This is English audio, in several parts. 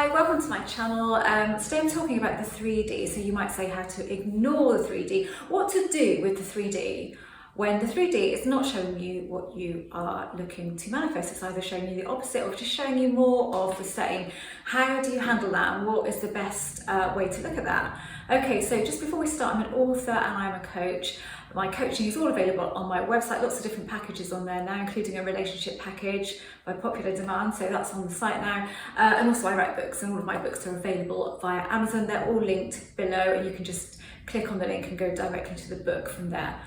Hi, welcome to my channel. Today I'm talking about the 3D, so you might say how to ignore the 3D, what to do with the 3D when the 3D is not showing you what you are looking to manifest. It's either showing you the opposite or just showing you more of the same. How do you handle that, and what is the best way to look at that? Okay, so just before we start, I'm an author and I'm a coach. My coaching is all available on my website, lots of different packages on there now, including a relationship package by popular demand, so that's on the site now. And also I write books, and all of my books are available via Amazon. They're all linked below, and you can just click on the link and go directly to the book from there.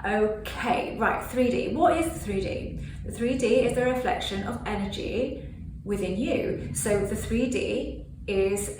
Okay, right, 3D. What is the 3D? The 3D is the reflection of energy within you. So the 3D is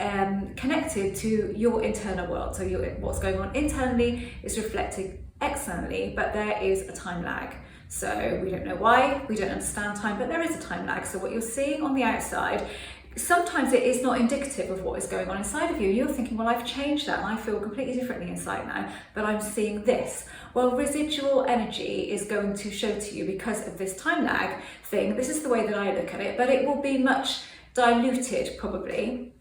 connected to your internal world. So what's going on internally is reflected externally, but there is a time lag. So we don't know why, we don't understand time, but there is a time lag. So what you're seeing on the outside, sometimes it is not indicative of what is going on inside of you. You're thinking, well, I've changed that and I feel completely differently inside now, but I'm seeing this. Well, residual energy is going to show to you because of this time lag thing. This is the way that I look at it, but it will be much diluted probably.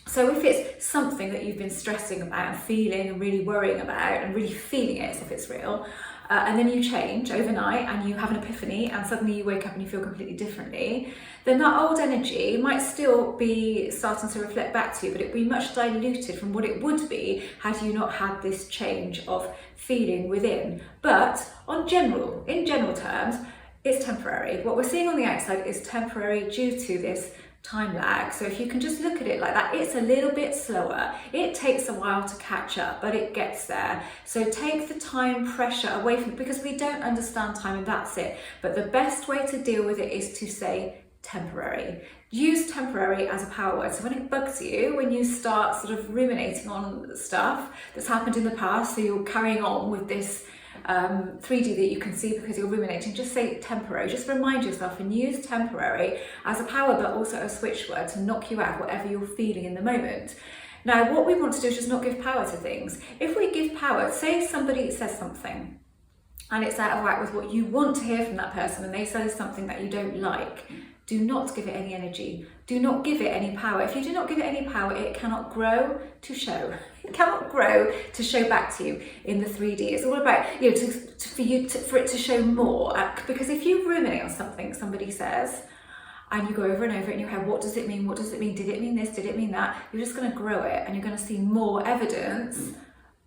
So if it's something that you've been stressing about and feeling and really worrying about and really feeling it as if it's real, and then you change overnight and you have an epiphany and suddenly you wake up and you feel completely differently, then that old energy might still be starting to reflect back to you, but it will be much diluted from what it would be had you not had this change of feeling within. But in general terms, it's temporary. What we're seeing on the outside is temporary due to this time lag. So if you can just look at it like that, it's a little bit slower. It takes a while to catch up, but it gets there. So take the time pressure away from it, because we don't understand time and that's it. But the best way to deal with it is to say temporary. Use temporary as a power word. So when it bugs you, when you start sort of ruminating on stuff that's happened in the past, so you're carrying on with this 3D that you can see because you're ruminating, just say temporary. Just remind yourself and use temporary as a power, but also a switch word to knock you out of whatever you're feeling in the moment. Now, what we want to do is just not give power to things. If we give power, say somebody says something and it's out of whack with what you want to hear from that person, and they say something that you don't like, do not give it any energy. Do not give it any power. If you do not give it any power, it cannot grow to show. It cannot grow to show back to you in the 3D. It's all about, for it to show more. Because if you ruminate on something somebody says, and you go over and over it in your head, what does it mean? What does it mean? Did it mean this? Did it mean that? You're just going to grow it, and you're going to see more evidence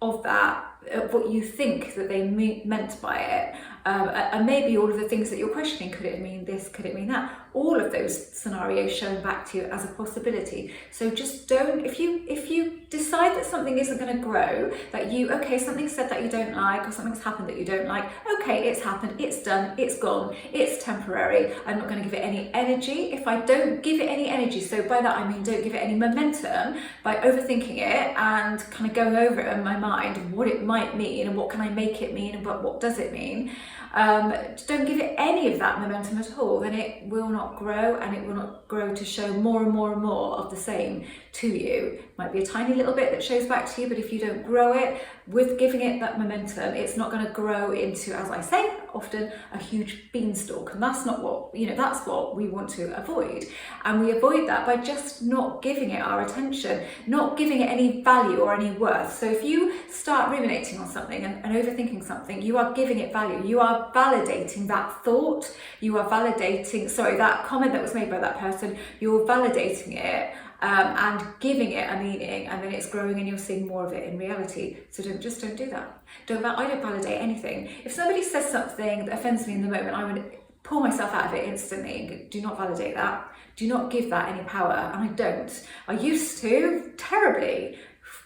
of that, of what you think that they meant by it. And maybe all of the things that you're questioning, could it mean this, could it mean that? All of those scenarios shown back to you as a possibility. So just don't, if you decide that something isn't going to grow, that something said that you don't like, or something's happened that you don't like, okay, it's happened, it's done, it's gone, it's temporary, I'm not going to give it any energy. If I don't give it any energy, so by that I mean don't give it any momentum by overthinking it and kind of going over it in my mind, what it might mean and what can I make it mean and what does it mean. Don't give it any of that momentum at all, then it will not grow, and it will not grow to show more and more and more of the same to you. Might be a tiny little bit that shows back to you, but if you don't grow it with giving it that momentum, it's not going to grow into, as I say often, a huge beanstalk. And that's not what, that's what we want to avoid. And we avoid that by just not giving it our attention, not giving it any value or any worth. So if you start ruminating on something and overthinking something, you are giving it value. You are validating that thought. You are validating, that comment that was made by that person, you're validating it. And giving it a meaning, and then it's growing and you're seeing more of it in reality. So don't do that. I don't validate anything. If somebody says something that offends me in the moment, I would pull myself out of it instantly and go, do not validate that. Do not give that any power. And I don't. I used to terribly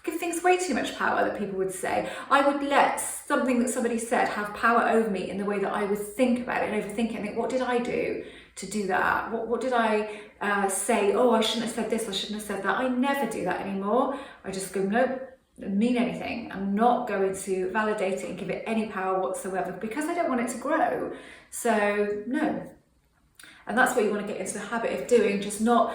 give things way too much power, that people would say. I would let something that somebody said have power over me in the way that I would think about it and overthink it and think, what did I do to do that? What did I say? Oh, I shouldn't have said this, I shouldn't have said that. I never do that anymore. I just go, nope, doesn't mean anything. I'm not going to validate it and give it any power whatsoever, because I don't want it to grow. So no. And that's what you want to get into the habit of doing, just not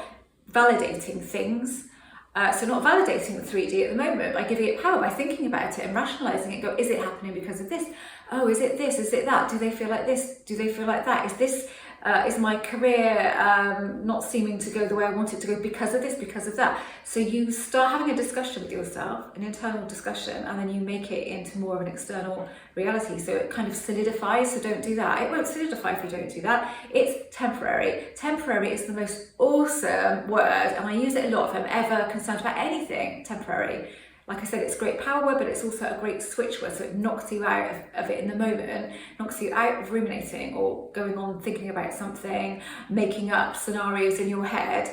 validating things. So not validating the 3D at the moment by giving it power, by thinking about it and rationalising it. Go, is it happening because of this? Oh, is it this? Is it that? Do they feel like this? Do they feel like that? Is this Is my career not seeming to go the way I want it to go because of this, because of that? So you start having a discussion with yourself, an internal discussion, and then you make it into more of an external reality. So it kind of solidifies, so don't do that. It won't solidify if you don't do that. It's temporary. Temporary is the most awesome word, and I use it a lot if I'm ever concerned about anything temporary. Like I said, it's a great power word, but it's also a great switch word, so it knocks you out of it in the moment, knocks you out of ruminating or going on thinking about something, making up scenarios in your head,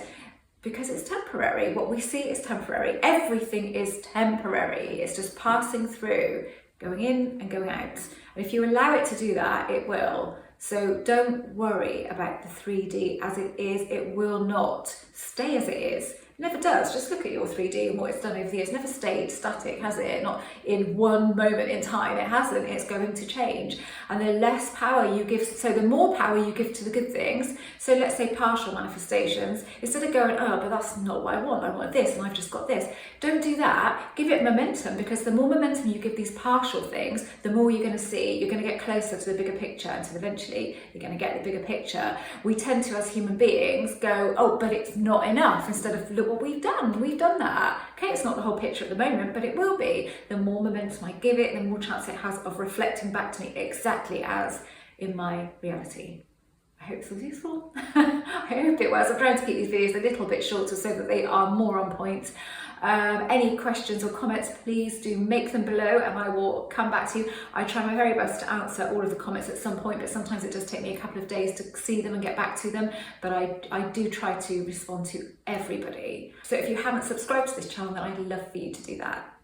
because it's temporary. What we see is temporary. Everything is temporary. It's just passing through, going in and going out. And if you allow it to do that, it will. So don't worry about the 3D as it is. It will not stay as it is. It never does. Just look at your 3D and what it's done over the years. It never stayed static, has it? Not in one moment in time. It hasn't. It's going to change. And the less power you give, so the more power you give to the good things. So let's say partial manifestations. Instead of going, oh, but that's not what I want this and I've just got this. Don't do that. Give it momentum, because the more momentum you give these partial things, the more you're going to see. You're going to get closer to the bigger picture, until eventually you're going to get the bigger picture. We tend to, as human beings, go, oh, but it's not enough, instead of, look what we've done. We've done that. Okay, it's not the whole picture at the moment, but it will be. The more momentum I give it, the more chance it has of reflecting back to me exactly as in my reality. I hope this was useful. I hope it was. I'm trying to keep these videos a little bit shorter so that they are more on point. Any questions or comments, please do make them below and I will come back to you. I try my very best to answer all of the comments at some point, but sometimes it does take me a couple of days to see them and get back to them, but I do try to respond to everybody. So if you haven't subscribed to this channel, then I'd love for you to do that.